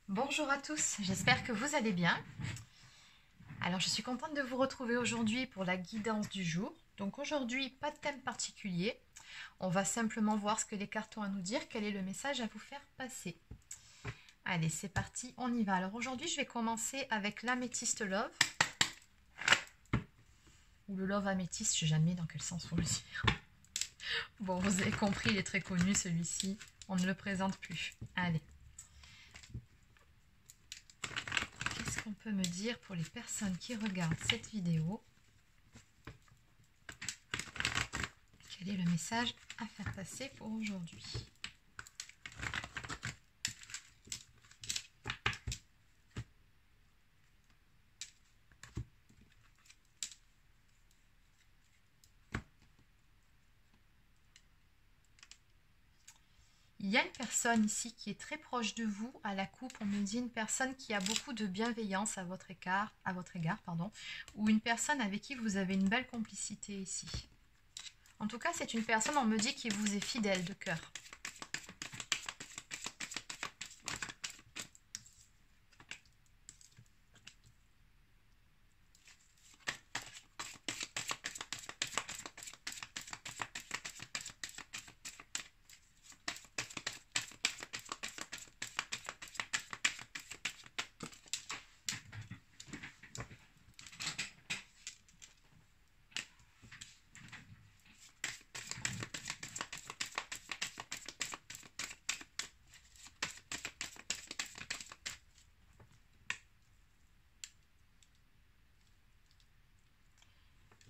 Bonjour à tous, j'espère que vous allez bien. Alors je suis contente de vous retrouver aujourd'hui pour la guidance du jour. Donc aujourd'hui, pas de thème particulier. On va simplement voir ce que les cartes ont à nous dire, quel est le message à vous faire passer. Allez, c'est parti, on y va. Alors aujourd'hui, je vais commencer avec l'améthyste love. Ou le love améthyste, je ne sais jamais dans quel sens faut le dire. Bon, vous avez compris, il est très connu celui-ci. On ne le présente plus. Allez. Qu'est-ce qu'on peut me dire pour les personnes qui regardent cette vidéo? Quel est le message à faire passer pour aujourd'hui? Il y a une personne ici qui est très proche de vous à la coupe. On me dit une personne qui a beaucoup de bienveillance à votre égard, ou une personne avec qui vous avez une belle complicité ici. En tout cas, c'est une personne, on me dit, qui vous est fidèle de cœur.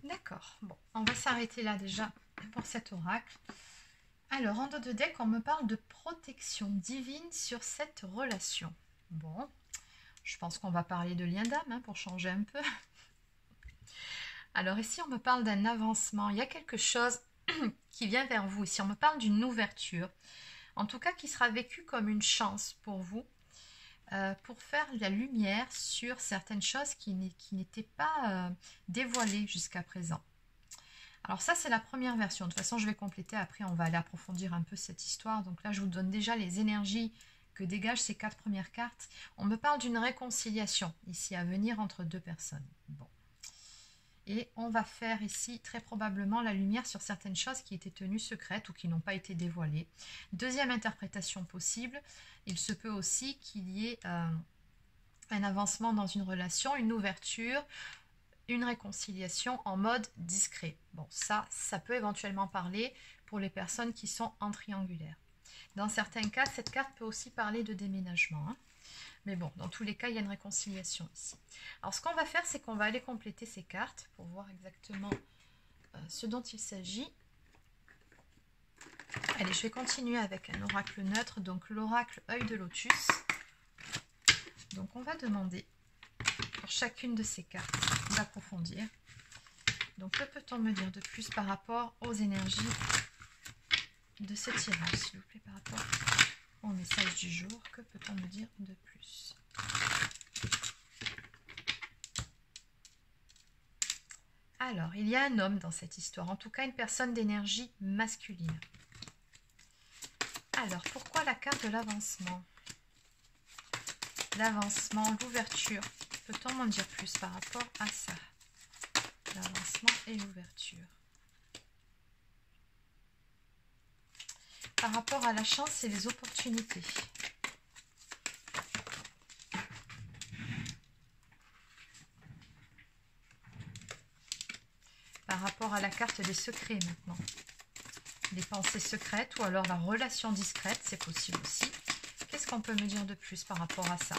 D'accord, bon, on va s'arrêter là déjà pour cet oracle. Alors, en dos de deck, on me parle de protection divine sur cette relation. Bon, je pense qu'on va parler de lien d'âme pour changer un peu. Alors ici, on me parle d'un avancement. Il y a quelque chose qui vient vers vous. Ici, on me parle d'une ouverture. En tout cas, qui sera vécue comme une chance pour vous. Pour faire la lumière sur certaines choses qui n'étaient pas dévoilées jusqu'à présent. Alors ça, c'est la première version. De toute façon, je vais compléter. Après, on va aller approfondir un peu cette histoire. Donc là, je vous donne déjà les énergies que dégagent ces 4 premières cartes. On me parle d'une réconciliation ici à venir entre deux personnes. Bon. Et on va faire ici très probablement la lumière sur certaines choses qui étaient tenues secrètes ou qui n'ont pas été dévoilées. Deuxième interprétation possible, il se peut aussi qu'il y ait un avancement dans une relation, une ouverture, une réconciliation en mode discret. Bon, ça peut éventuellement parler pour les personnes qui sont en triangulaire. Dans certains cas, cette carte peut aussi parler de déménagement. Mais bon, dans tous les cas, il y a une réconciliation ici. Alors, ce qu'on va faire, c'est qu'on va aller compléter ces cartes pour voir exactement ce dont il s'agit. Allez, je vais continuer avec un oracle neutre, donc l'oracle œil de lotus. Donc, on va demander pour chacune de ces cartes d'approfondir. Donc, que peut-on me dire de plus par rapport aux énergies de ce tirage, s'il vous plaît, par rapport au message du jour? Que peut-on me dire de plus? Alors, il y a un homme dans cette histoire, en tout cas une personne d'énergie masculine. Alors, pourquoi la carte de l'avancement? L'avancement, l'ouverture. Peut-on m'en dire plus par rapport à ça? L'avancement et l'ouverture. Par rapport à la chance et les opportunités. Par rapport à la carte des secrets maintenant. Les pensées secrètes ou alors la relation discrète, c'est possible aussi. Qu'est-ce qu'on peut me dire de plus par rapport à ça?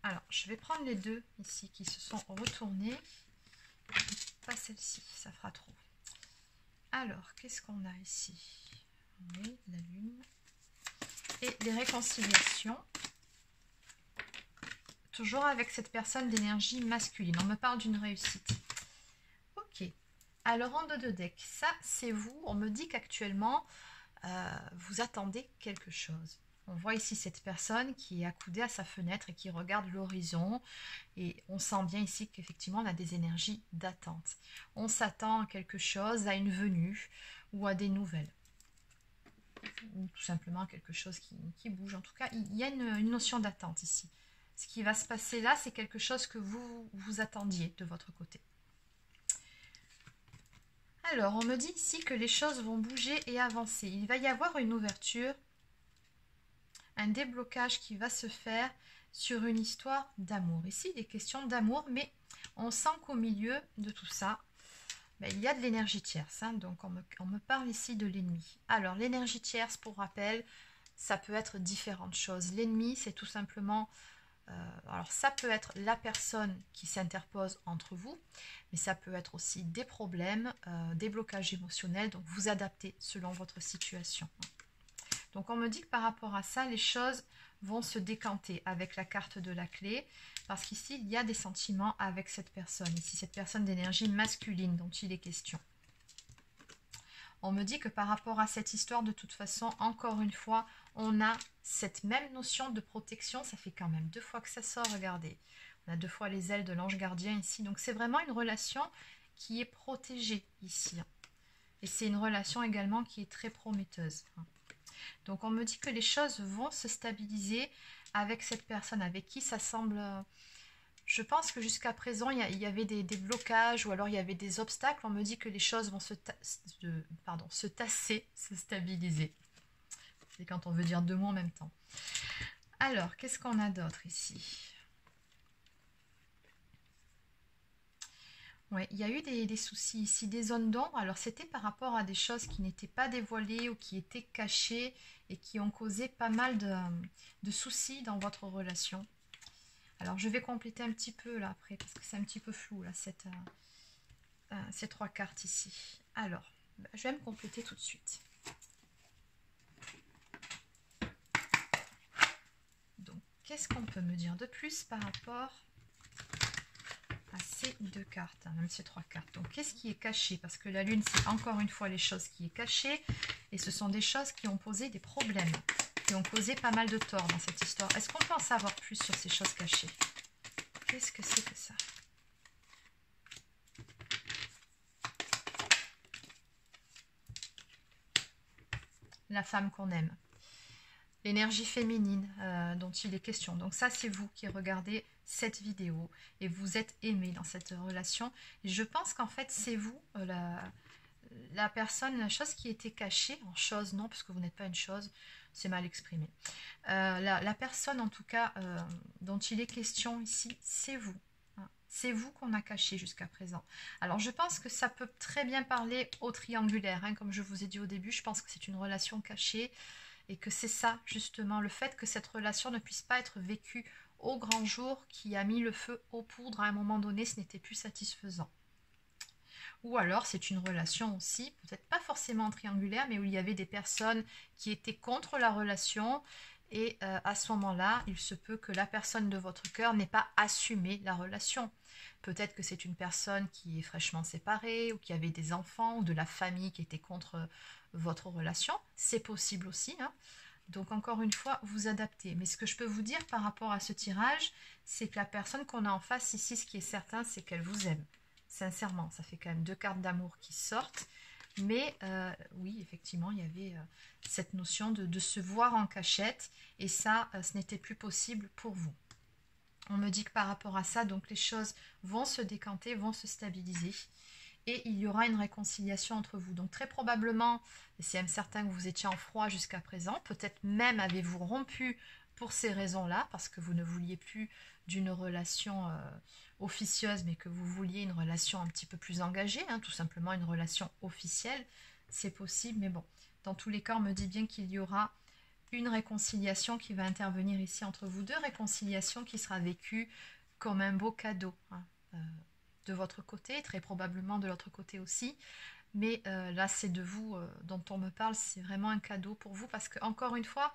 Alors, je vais prendre les deux ici qui se sont retournés. Pas celle-ci, ça fera trop. Alors, qu'est-ce qu'on a ici? Oui, la lune. Et les réconciliations. Toujours avec cette personne d'énergie masculine. On me parle d'une réussite. Ok. Alors, en dos de deck, ça, c'est vous. On me dit qu'actuellement, vous attendez quelque chose. On voit ici cette personne qui est accoudée à sa fenêtre et qui regarde l'horizon. Et on sent bien ici qu'effectivement, on a des énergies d'attente. On s'attend à quelque chose, à une venue ou à des nouvelles. ou tout simplement quelque chose qui bouge. En tout cas, il y a une notion d'attente ici. Ce qui va se passer là, c'est quelque chose que vous attendiez de votre côté. Alors, on me dit ici que les choses vont bouger et avancer. Il va y avoir une ouverture, un déblocage qui va se faire sur une histoire d'amour. Ici, il est question d'amour, mais on sent qu'au milieu de tout ça, ben, il y a de l'énergie tierce. Hein, donc, on me parle ici de l'ennemi. Alors, l'énergie tierce, pour rappel, ça peut être différentes choses. L'ennemi, c'est tout simplement... alors, ça peut être la personne qui s'interpose entre vous, mais ça peut être aussi des problèmes, des blocages émotionnels. Donc, vous adaptez selon votre situation. Donc, on me dit que par rapport à ça, les choses vont se décanter avec la carte de la clé. Parce qu'ici, il y a des sentiments avec cette personne. Ici, cette personne d'énergie masculine dont il est question. On me dit que par rapport à cette histoire, de toute façon, encore une fois, on a cette même notion de protection. Ça fait quand même 2 fois que ça sort, regardez. On a 2 fois les ailes de l'ange gardien ici. Donc, c'est vraiment une relation qui est protégée ici. Et c'est une relation également qui est très prometteuse. Donc, on me dit que les choses vont se stabiliser avec cette personne avec qui ça semble... Je pense que jusqu'à présent, il y avait des blocages ou alors il y avait des obstacles. On me dit que les choses vont se tasser, se stabiliser. C'est quand on veut dire 2 mots en même temps. Alors, qu'est-ce qu'on a d'autre ici? Oui, il y a eu des soucis ici, des zones d'ombre. Alors, c'était par rapport à des choses qui n'étaient pas dévoilées ou qui étaient cachées et qui ont causé pas mal de soucis dans votre relation. Alors, je vais compléter un petit peu là après, parce que c'est un petit peu flou là, ces 3 cartes ici. Alors, je vais me compléter tout de suite. Donc, qu'est-ce qu'on peut me dire de plus par rapport à ces 2 cartes, hein, même ces 3 cartes. Donc, qu'est-ce qui est caché? Parce que la lune, c'est encore une fois les choses qui est cachées. Et ce sont des choses qui ont posé des problèmes, qui ont causé pas mal de tort dans cette histoire. Est-ce qu'on peut en savoir plus sur ces choses cachées? Qu'est-ce que c'est que ça? La femme qu'on aime. L'énergie féminine dont il est question. Donc ça, c'est vous qui regardez cette vidéo et vous êtes aimé dans cette relation. Et je pense qu'en fait, c'est vous, la personne, la chose qui était cachée, en chose non, parce que vous n'êtes pas une chose, c'est mal exprimé. La personne, en tout cas, dont il est question ici, c'est vous. Hein. C'est vous qu'on a caché jusqu'à présent. Alors, je pense que ça peut très bien parler au triangulaire. Hein, comme je vous ai dit au début, je pense que c'est une relation cachée. Et que c'est ça, justement, le fait que cette relation ne puisse pas être vécue au grand jour, qui a mis le feu aux poudres à un moment donné, ce n'était plus satisfaisant. Ou alors c'est une relation aussi, peut-être pas forcément triangulaire, mais où il y avait des personnes qui étaient contre la relation. Et à ce moment-là, il se peut que la personne de votre cœur n'ait pas assumé la relation. Peut-être que c'est une personne qui est fraîchement séparée, ou qui avait des enfants, ou de la famille qui était contre votre relation. C'est possible aussi, hein. Donc encore une fois, vous adaptez. Mais ce que je peux vous dire par rapport à ce tirage, c'est que la personne qu'on a en face ici, ce qui est certain, c'est qu'elle vous aime. Sincèrement, ça fait quand même 2 cartes d'amour qui sortent. Mais oui, effectivement, il y avait cette notion de se voir en cachette. Et ça, ce n'était plus possible pour vous. On me dit que par rapport à ça, donc les choses vont se décanter, vont se stabiliser. Et il y aura une réconciliation entre vous. Donc très probablement, et c'est même certain que vous étiez en froid jusqu'à présent, peut-être même avez-vous rompu pour ces raisons-là, parce que vous ne vouliez plus d'une relation officieuse, mais que vous vouliez une relation un petit peu plus engagée, hein, tout simplement une relation officielle. C'est possible, mais bon, dans tous les cas, on me dit bien qu'il y aura une réconciliation qui va intervenir ici entre vous deux, réconciliation qui sera vécue comme un beau cadeau, hein, de votre côté, très probablement de l'autre côté aussi, mais là c'est de vous dont on me parle, c'est vraiment un cadeau pour vous, parce que encore une fois,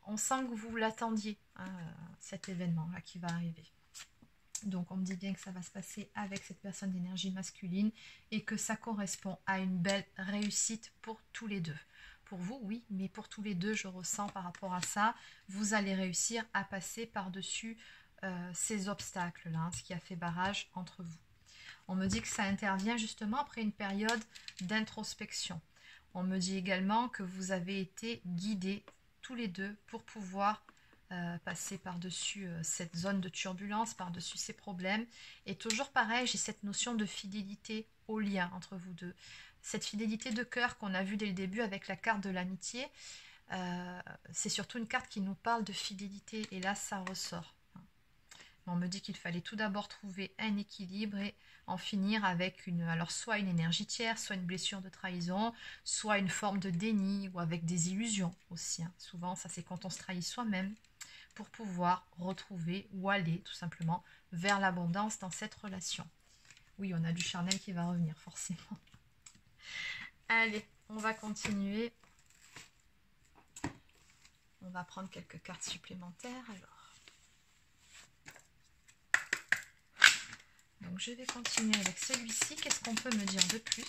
on sent que vous l'attendiez, hein, cet événement là qui va arriver. Donc on me dit bien que ça va se passer avec cette personne d'énergie masculine et que ça correspond à une belle réussite pour tous les deux. Pour vous, oui, mais pour tous les deux, je ressens par rapport à ça, vous allez réussir à passer par-dessus ces obstacles-là, hein, ce qui a fait barrage entre vous. On me dit que ça intervient justement après une période d'introspection. On me dit également que vous avez été guidés tous les deux pour pouvoir passer par-dessus cette zone de turbulence, par-dessus ces problèmes. Et toujours pareil, j'ai cette notion de fidélité au lien entre vous deux. Cette fidélité de cœur qu'on a vue dès le début avec la carte de l'amitié, c'est surtout une carte qui nous parle de fidélité. Et là, ça ressort. On me dit qu'il fallait tout d'abord trouver un équilibre et en finir avec alors soit une énergie tiers, soit une blessure de trahison, soit une forme de déni ou avec des illusions aussi. Souvent, ça c'est quand on se trahit soi-même pour pouvoir retrouver ou aller tout simplement vers l'abondance dans cette relation. Oui, on a du charnel qui va revenir forcément. Allez, on va continuer. On va prendre quelques cartes supplémentaires alors. Donc je vais continuer avec celui-ci. Qu'est-ce qu'on peut me dire de plus?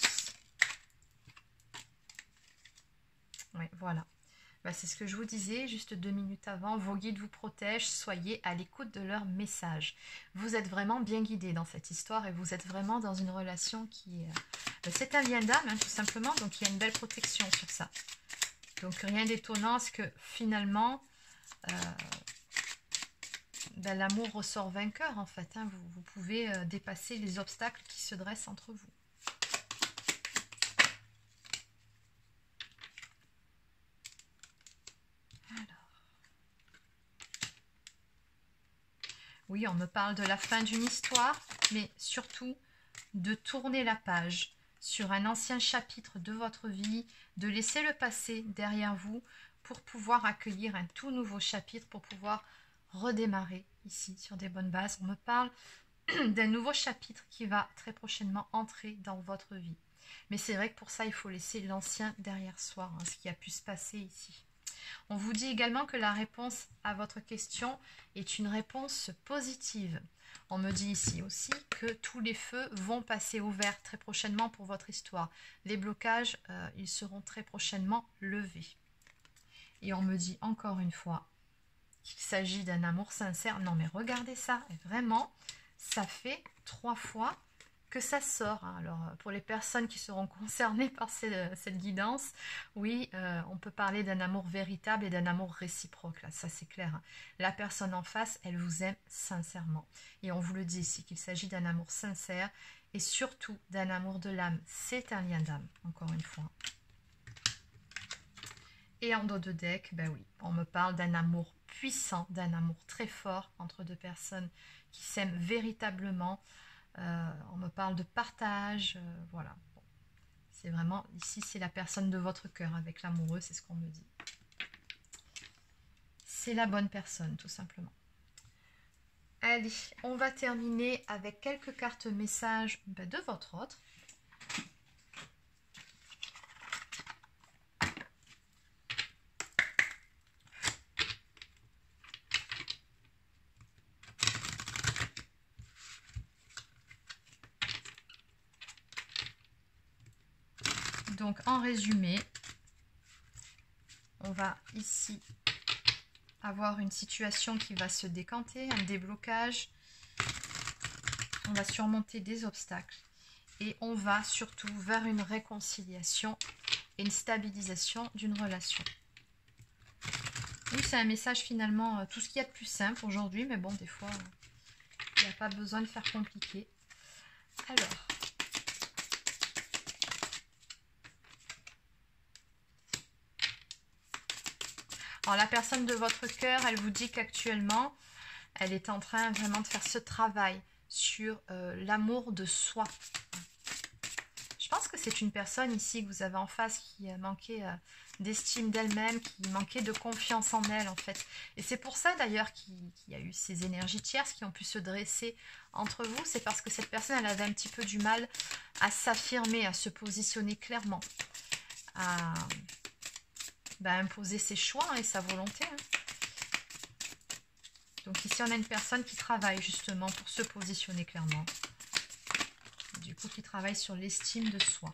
Oui, voilà. Bah, c'est ce que je vous disais juste 2 minutes avant. Vos guides vous protègent. Soyez à l'écoute de leurs messages. Vous êtes vraiment bien guidés dans cette histoire et vous êtes vraiment dans une relation qui est... c'est un lien d'âme, tout simplement. Donc il y a une belle protection sur ça. Donc rien d'étonnant, parce que finalement... l'amour ressort vainqueur en fait. Vous pouvez dépasser les obstacles qui se dressent entre vous. Alors. Oui, on me parle de la fin d'une histoire, mais surtout de tourner la page sur un ancien chapitre de votre vie, de laisser le passé derrière vous pour pouvoir accueillir un tout nouveau chapitre, pour pouvoir redémarrer ici sur des bonnes bases. On me parle d'un nouveau chapitre qui va très prochainement entrer dans votre vie. Mais c'est vrai que pour ça, il faut laisser l'ancien derrière soi, ce qui a pu se passer ici. On vous dit également que la réponse à votre question est une réponse positive. On me dit ici aussi que tous les feux vont passer au vert très prochainement pour votre histoire. Les blocages, ils seront très prochainement levés. Et on me dit encore une fois qu'il s'agit d'un amour sincère. Non mais regardez ça, vraiment, ça fait 3 fois que ça sort. Alors pour les personnes qui seront concernées par cette guidance, oui, on peut parler d'un amour véritable et d'un amour réciproque, là, ça c'est clair. La personne en face, elle vous aime sincèrement. Et on vous le dit ici, qu'il s'agit d'un amour sincère et surtout d'un amour de l'âme. C'est un lien d'âme, encore une fois. Et en dos de deck, ben oui, on me parle d'un amour puissant, d'un amour très fort entre deux personnes qui s'aiment véritablement. On me parle de partage, voilà. Bon. C'est vraiment, ici, c'est la personne de votre cœur avec l'amoureux, c'est ce qu'on me dit. C'est la bonne personne, tout simplement. Allez, on va terminer avec quelques cartes messages de votre autre. Donc, en résumé, on va ici avoir une situation qui va se décanter, un déblocage. On va surmonter des obstacles et on va surtout vers une réconciliation et une stabilisation d'une relation. Oui, c'est un message finalement, tout ce qu'il y a de plus simple aujourd'hui, mais bon, des fois, il n'y a pas besoin de faire compliqué. Alors, la personne de votre cœur, elle vous dit qu'actuellement, elle est en train vraiment de faire ce travail sur l'amour de soi. Je pense que c'est une personne ici que vous avez en face qui manquait d'estime d'elle-même, qui manquait de confiance en elle en fait. Et c'est pour ça d'ailleurs qu'il y a eu ces énergies tierces qui ont pu se dresser entre vous. C'est parce que cette personne, elle avait un petit peu du mal à s'affirmer, à se positionner clairement, à imposer ses choix et sa volonté. Donc ici, on a une personne qui travaille justement pour se positionner clairement. Du coup, qui travaille sur l'estime de soi.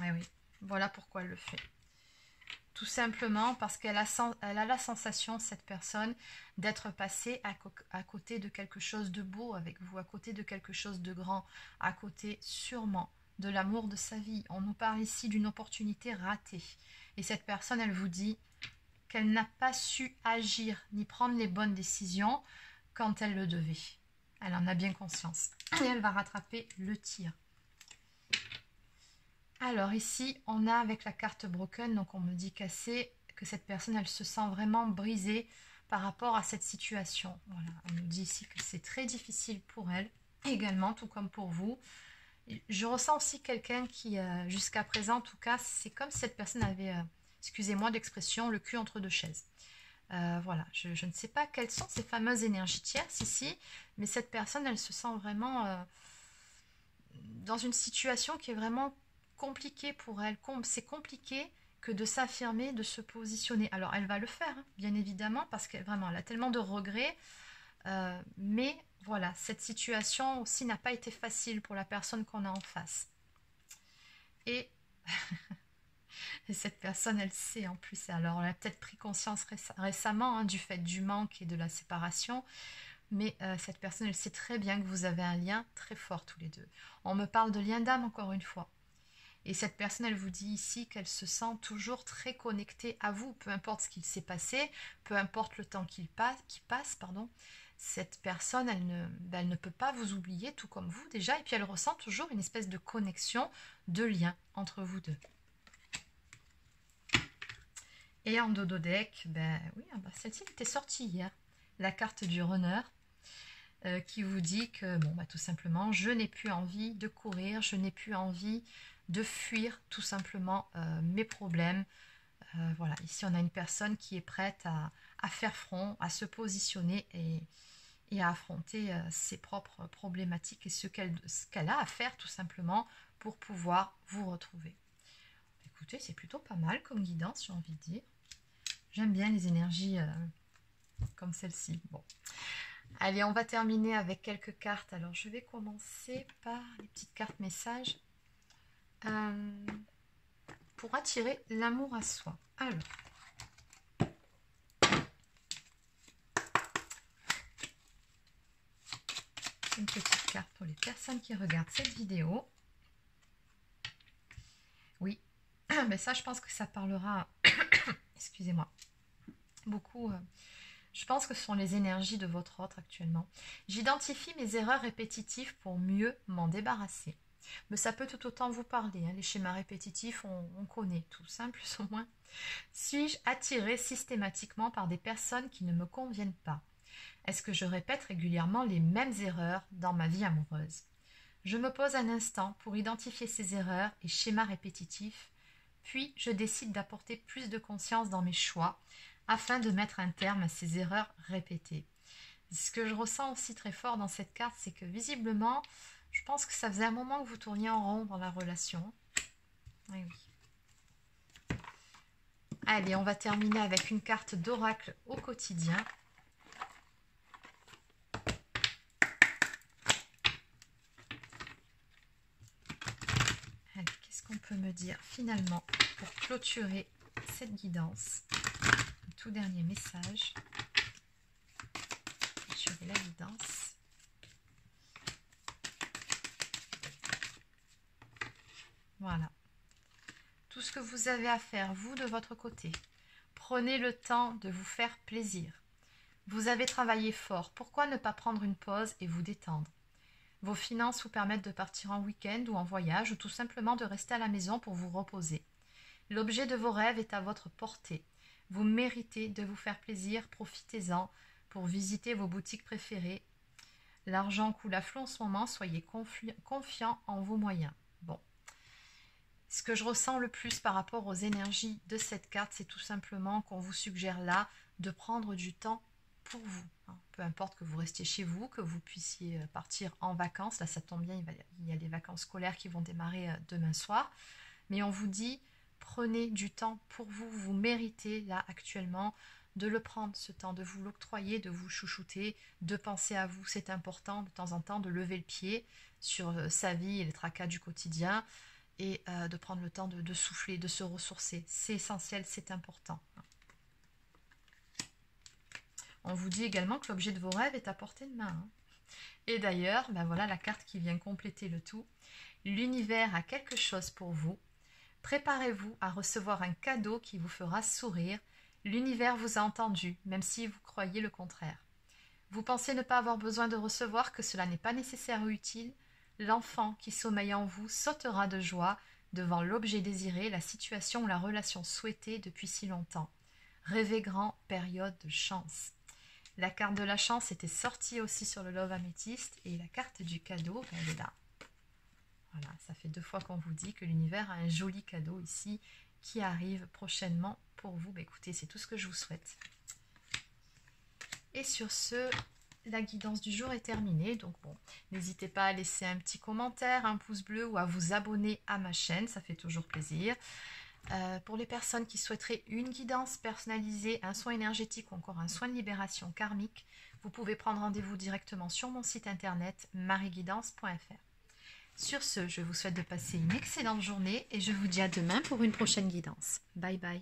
Et oui, voilà pourquoi elle le fait. Tout simplement parce qu'elle a la sensation, cette personne, d'être passée à côté de quelque chose de beau avec vous, à côté de quelque chose de grand, à côté sûrement de l'amour de sa vie. On nous parle ici d'une opportunité ratée. Et cette personne, elle vous dit qu'elle n'a pas su agir ni prendre les bonnes décisions quand elle le devait. Elle en a bien conscience. Et elle va rattraper le tir. Alors ici, on a avec la carte Broken, donc on me dit que cette personne, elle se sent vraiment brisée par rapport à cette situation. Voilà, on nous dit ici que c'est très difficile pour elle, également, tout comme pour vous. Je ressens aussi quelqu'un qui, jusqu'à présent, en tout cas, c'est comme si cette personne avait, excusez-moi d'expression, le cul entre deux chaises. Voilà, je ne sais pas quelles sont ces fameuses énergies tierces ici, mais cette personne, elle se sent vraiment dans une situation qui est vraiment compliquée pour elle. C'est compliqué que de s'affirmer, de se positionner. Alors, elle va le faire, hein, bien évidemment, parce qu'elle vraiment, elle a tellement de regrets. Mais voilà, cette situation aussi n'a pas été facile pour la personne qu'on a en face. Et cette personne, elle sait en plus. Alors, elle a peut-être pris conscience récemment hein, du fait du manque et de la séparation. Mais cette personne, elle sait très bien que vous avez un lien très fort tous les deux. On me parle de lien d'âme encore une fois. Et cette personne, elle vous dit ici qu'elle se sent toujours très connectée à vous, peu importe ce qu'il s'est passé, peu importe le temps qui passe, pardon. Cette personne, elle ne peut pas vous oublier, tout comme vous déjà, et puis elle ressent toujours une espèce de connexion, de lien entre vous deux. Et en dodo deck, ben oui, celle-ci était sortie hier, la carte du runner, qui vous dit que, bon, tout simplement, je n'ai plus envie de courir, je n'ai plus envie de fuir tout simplement mes problèmes. Voilà, ici on a une personne qui est prête à faire front, à se positionner et à affronter ses propres problématiques et ce qu'elle a à faire tout simplement pour pouvoir vous retrouver. Écoutez, c'est plutôt pas mal comme guidance, j'ai envie de dire. J'aime bien les énergies comme celle-ci. Bon. Allez, on va terminer avec quelques cartes. Alors, je vais commencer par les petites cartes messages. Pour attirer l'amour à soi. Alors, une petite carte pour les personnes qui regardent cette vidéo. Oui, mais ça, je pense que ça parlera, excusez-moi, beaucoup. Je pense que ce sont les énergies de votre autre actuellement. J'identifie mes erreurs répétitives pour mieux m'en débarrasser. Mais ça peut tout autant vous parler. Hein. Les schémas répétitifs, on connaît tous, hein, plus ou moins. Suis-je attirée systématiquement par des personnes qui ne me conviennent pas? Est-ce que je répète régulièrement les mêmes erreurs dans ma vie amoureuse? Je me pose un instant pour identifier ces erreurs et schémas répétitifs, puis je décide d'apporter plus de conscience dans mes choix afin de mettre un terme à ces erreurs répétées. Ce que je ressens aussi très fort dans cette carte, c'est que visiblement, je pense que ça faisait un moment que vous tourniez en rond dans la relation. Oui, oui. Allez, on va terminer avec une carte d'oracle au quotidien. Allez, qu'est-ce qu'on peut me dire finalement pour clôturer cette guidance? Un tout dernier message. Clôturer la guidance. Voilà. Tout ce que vous avez à faire, vous, de votre côté. Prenez le temps de vous faire plaisir. Vous avez travaillé fort. Pourquoi ne pas prendre une pause et vous détendre? Vos finances vous permettent de partir en week-end ou en voyage ou tout simplement de rester à la maison pour vous reposer. L'objet de vos rêves est à votre portée. Vous méritez de vous faire plaisir. Profitez-en pour visiter vos boutiques préférées. L'argent coule à flot en ce moment. Soyez confiants en vos moyens. Bon. Ce que je ressens le plus par rapport aux énergies de cette carte, c'est tout simplement qu'on vous suggère là de prendre du temps pour vous. Peu importe que vous restiez chez vous, que vous puissiez partir en vacances. Là, ça tombe bien, il y a les vacances scolaires qui vont démarrer demain soir. Mais on vous dit, prenez du temps pour vous. Vous méritez là actuellement de le prendre, ce temps, de vous l'octroyer, de vous chouchouter, de penser à vous. C'est important de temps en temps de lever le pied sur sa vie et les tracas du quotidien. Et de prendre le temps de souffler, de se ressourcer. C'est essentiel, c'est important. On vous dit également que l'objet de vos rêves est à portée de main. Et d'ailleurs, ben voilà la carte qui vient compléter le tout. L'univers a quelque chose pour vous. Préparez-vous à recevoir un cadeau qui vous fera sourire. L'univers vous a entendu, même si vous croyez le contraire. Vous pensez ne pas avoir besoin de recevoir, que cela n'est pas nécessaire ou utile. L'enfant qui sommeille en vous sautera de joie devant l'objet désiré, la situation ou la relation souhaitée depuis si longtemps. Rêvez grand, période de chance. La carte de la chance était sortie aussi sur le Love Améthyste et la carte du cadeau, elle est là. Voilà, ça fait 2 fois qu'on vous dit que l'univers a un joli cadeau ici qui arrive prochainement pour vous. Écoutez, c'est tout ce que je vous souhaite. Et sur ce, la guidance du jour est terminée. Donc bon, n'hésitez pas à laisser un petit commentaire, un pouce bleu ou à vous abonner à ma chaîne, ça fait toujours plaisir. Pour les personnes qui souhaiteraient une guidance personnalisée, un soin énergétique ou encore un soin de libération karmique, vous pouvez prendre rendez-vous directement sur mon site internet marieguidance.fr. Sur ce, je vous souhaite de passer une excellente journée et je vous dis à demain pour une prochaine guidance. Bye bye.